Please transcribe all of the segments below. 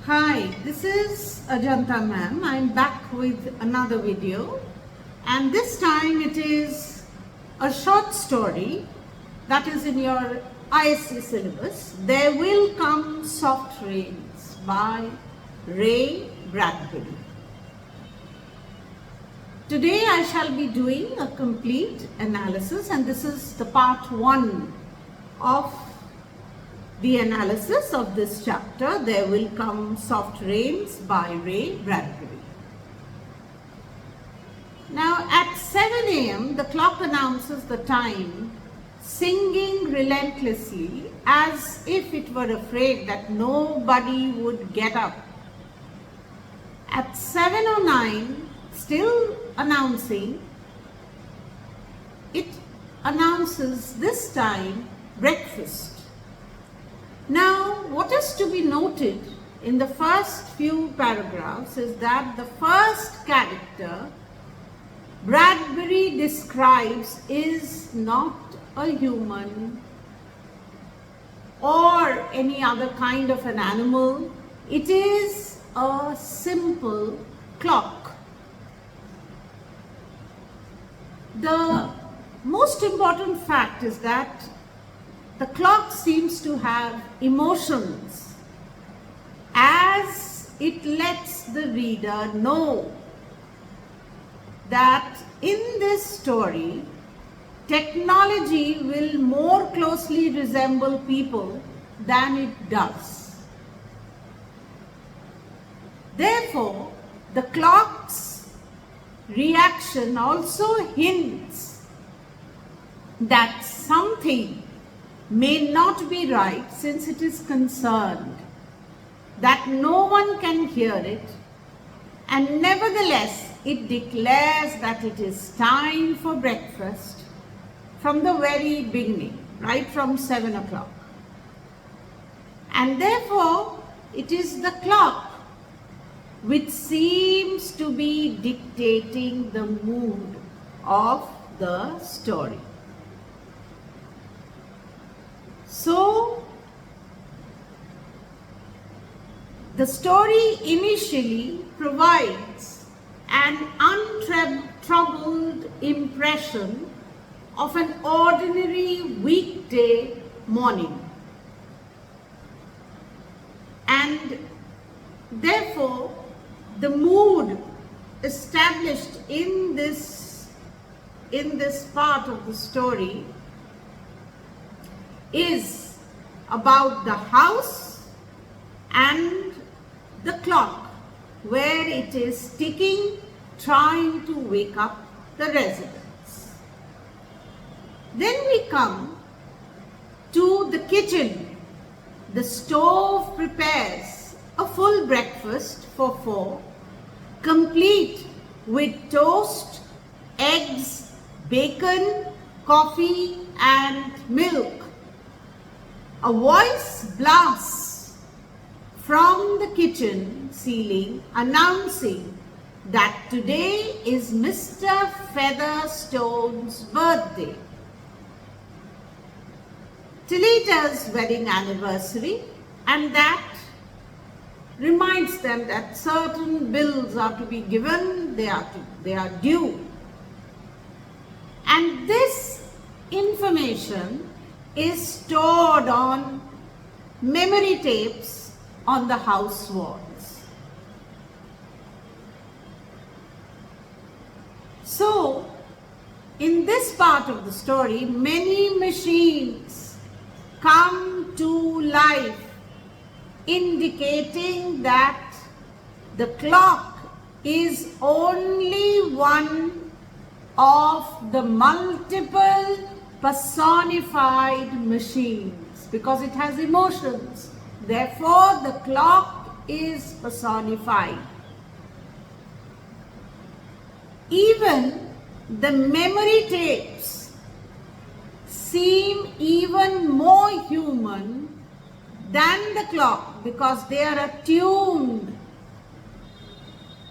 Hi, this is Ajanta ma'am. I'm back with another video, and this time it is a short story that is in your ISC syllabus. There Will Come Soft Rains by Ray Bradbury. Today I shall be doing a complete analysis, and this is the part 1 of the analysis of this chapter, There Will Come Soft Rains by Ray Bradbury. Now at 7 a.m. the clock announces the time, singing relentlessly as if it were afraid that nobody would get up. At 7:09, still announcing, it announces this time breakfast. Now, what is to be noted in the first few paragraphs is that the first character Bradbury describes is not a human or any other kind of an animal. It is a simple clock. The most important fact is that the clock seems to have emotions as it lets the reader know that in this story, technology will more closely resemble people than it does. Therefore, the clock's reaction also hints that something may not be right, since it is concerned that no one can hear it, and nevertheless it declares that it is time for breakfast from the very beginning, right from 7 o'clock. And therefore it is the clock which seems to be dictating the mood of the story. So, the story initially provides an untroubled impression of an ordinary weekday morning. And therefore, the mood established in this part of the story is about the house and the clock, where it is ticking, trying to wake up the residents. Then we come to the kitchen. The stove prepares a full breakfast for 4, complete with toast, eggs, bacon, coffee and milk. A voice blasts from the kitchen ceiling announcing that today is Mr. Featherstone's birthday, Tillita's wedding anniversary, and that reminds them that certain bills are to be given, they are due. And this information is stored on memory tapes on the house walls. So, in this part of the story, many machines come to life, indicating that the clock is only one of the multiple personified machines, because it has emotions. Therefore, the clock is personified. Even the memory tapes seem even more human than the clock, because they are attuned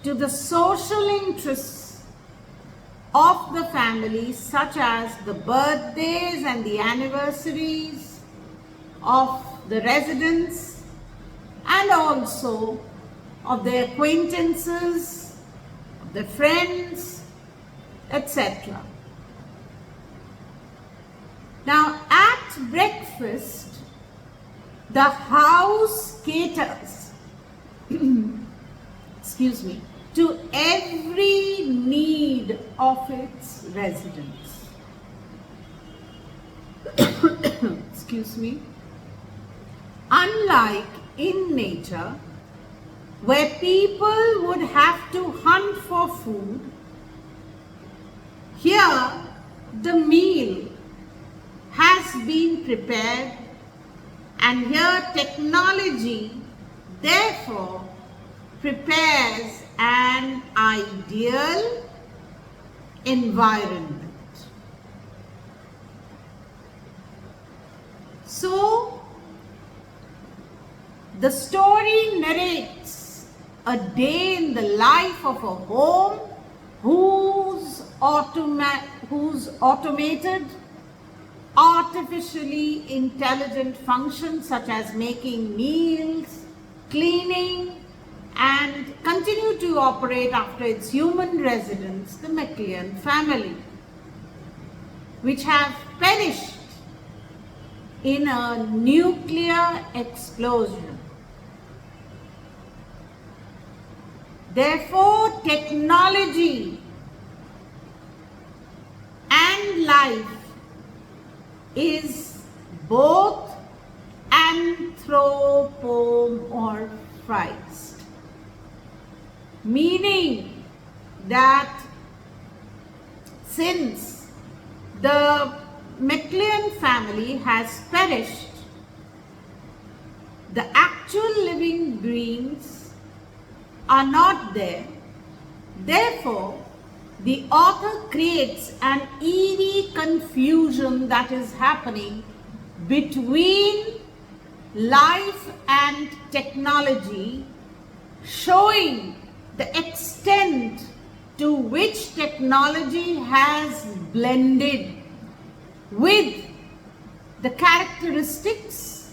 to the social interests of the family, such as the birthdays and the anniversaries of the residents, and and also of their acquaintances, of their friends, etc. Now, at breakfast, the house caters excuse me, to every need of its residents. Excuse me. Unlike in nature, where people would have to hunt for food, here the meal has been prepared, and here technology therefore prepares an ideal environment. So, the story narrates a day in the life of a home whose automated, artificially intelligent functions such as making meals, cleaning, and continue to operate after its human residents, the McLean family, which have perished in a nuclear explosion. Therefore, technology and life is both anthropomorphized, meaning that since the McLean family has perished, the actual living beings are not there. Therefore, the author creates an eerie confusion that is happening between life and technology, showing the extent to which technology has blended with the characteristics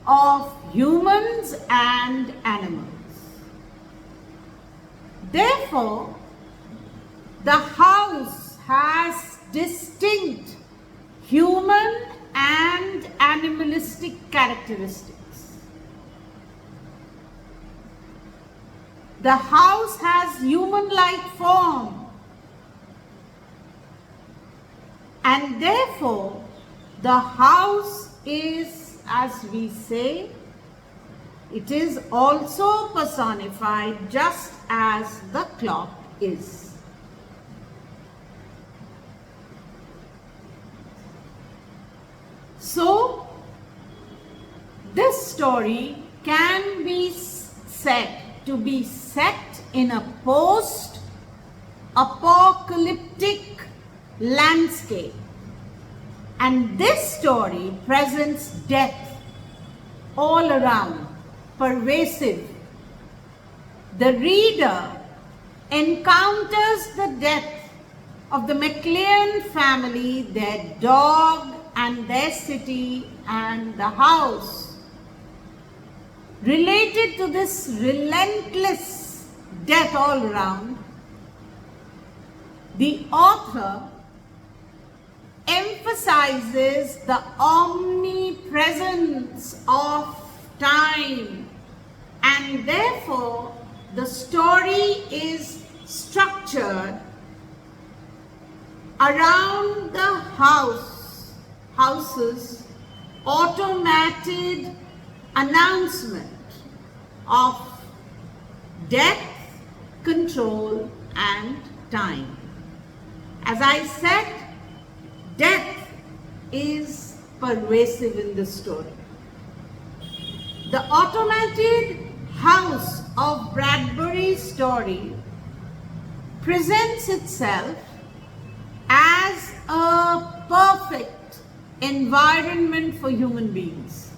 of humans and animals. Therefore, the house has distinct human and animalistic characteristics. The house has human-like form, and therefore the house is, as we say, it is also personified just as the clock is. So, this story can be said to be set in a post-apocalyptic landscape, and this story presents death all around, pervasive. The reader encounters the death of the McLean family, their dog, and their city and the house. Related to this relentless death all around, the author emphasizes the omnipresence of time, and therefore the story is structured around the house's automated announcement of death, control, and time. As I said, death is pervasive in this story. The automated house of Bradbury's story presents itself as a perfect environment for human beings,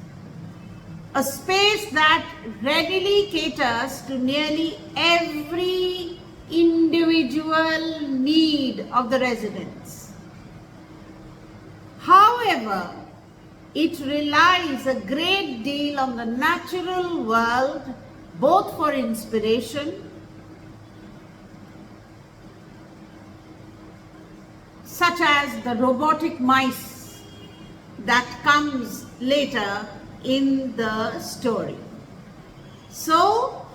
a space that readily caters to nearly every individual need of the residents. However, it relies a great deal on the natural world, both for inspiration, such as the robotic mice that comes later in the story. So,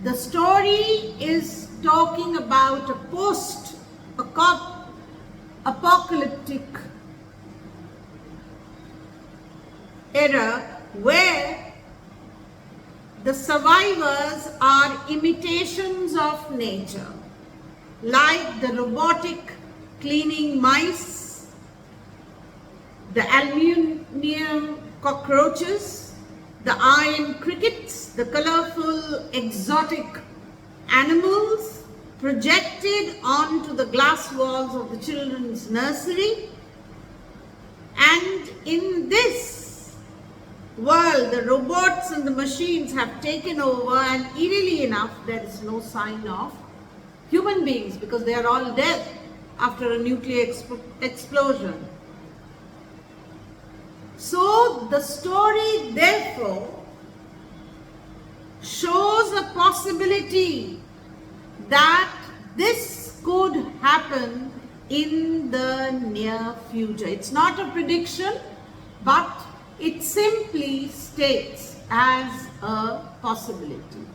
the story is talking about a post-apocalyptic era where the survivors are imitations of nature, like the robotic cleaning mice, the aluminium cockroaches, the iron crickets, the colorful exotic animals projected onto the glass walls of the children's nursery. And in this world, the robots and the machines have taken over, and eerily enough, there is no sign of human beings because they are all dead after a nuclear explosion. So the story therefore shows a possibility that this could happen in the near future. It's not a prediction, but it simply states as a possibility.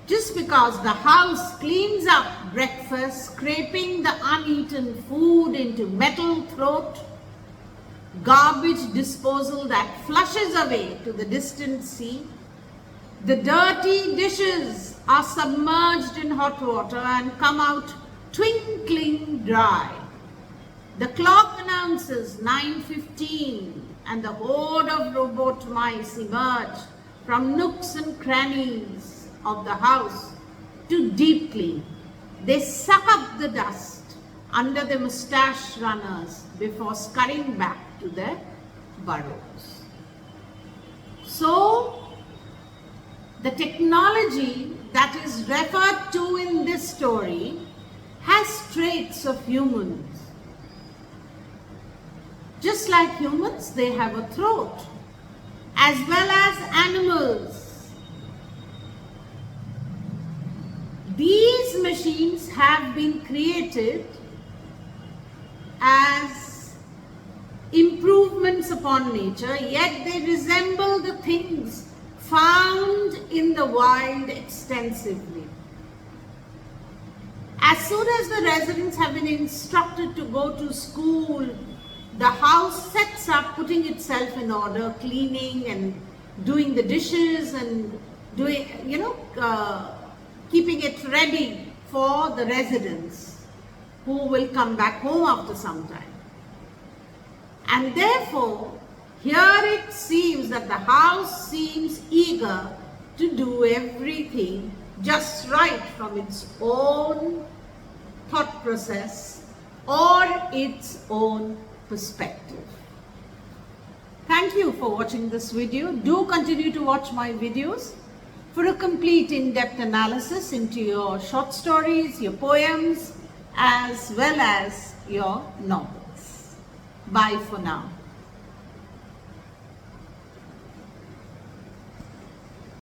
Just because the house cleans up breakfast, scraping the uneaten food into metal throat, garbage disposal that flushes away to the distant sea, the dirty dishes are submerged in hot water and come out twinkling dry. The clock announces 9:15 and the horde of robot mice emerge from nooks and crannies of the house to deep clean. They suck up the dust under the mustache runners before scurrying back to their burrows. So, the technology that is referred to in this story has traits of humans. Just like humans, they have a throat, as well as animals. These machines have been created as improvements upon nature, yet they resemble the things found in the wild extensively. As soon as the residents have been instructed to go to school, the house sets up putting itself in order, cleaning and doing the dishes and doing, keeping it ready for the residents who will come back home after some time. And therefore, here it seems that the house seems eager to do everything just right from its own thought process or its own perspective. Thank you for watching this video. Do continue to watch my videos for a complete in-depth analysis into your short stories, your poems, as well as your novels. Bye for now.